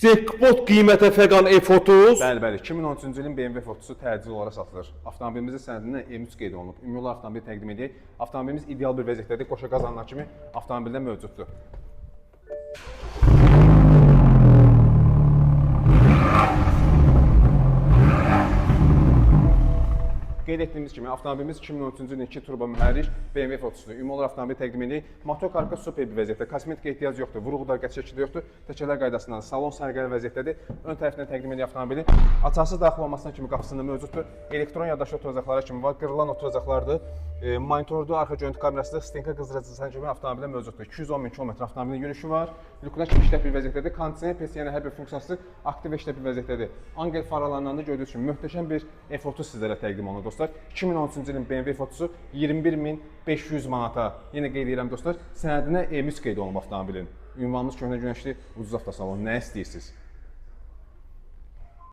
Jackpot qiymətə fəqan F30. Bəli, 2013-cü ilin BMW F30-u təcili olaraq satılır. Avtomobilimizin sənədində M3 qeyd olunub. Ümumi olaraq avtomobili təqdim edək. Avtomobilimiz ideal bir vəziyyətdədir. Qoşa qazanlar kimi avtomobildə mövcuddur. Qeyd etdiyimiz kimi avtomobilimiz 2013-cü ilin 2 turbo mühərrik BMW F30-dur. Ümumi olaraq avtomobili təqdim edirik. Motor qarka super bir vəziyyətdə, kosmetika ehtiyac yoxdur, vuruqlar qəti şəkildə yoxdur, təkərlər qaydasından, salon sərgəli vəziyyətdədir. Ön tərəfindən təqdim edirik avtomobili. Açarsı daxil olmasına kimi qapısında mövcuddur. Elektron yaddaşlı oturacaqları kimi var, qırılan oturacaqlardır. Monitordur, arxa görüntü kamerasıdır, stinka qızdırıcısı kimi avtomobildə mövcuddur. 210 min kilometr avtomobilin yürüyüşü var. Lüklər işlək bir vəziyyətdədir. Kondisyoner, pes, yəni hər bir funksiyası aktiv işlək bir vəziyyətdədir. Angel faralarından da gördüyünüz kimi möhtəşəm bir F30 sizlərə təqdim olunur dostlar. 2013-cü ilin BMW F30-u 21.500 manata. Yenə qeyd edirəm dostlar, sənədinə M3 qeyd olunub avtomobilin. Ünvanımız köhnə günəşli ucuz avtosalon. Nə istəyirsiniz?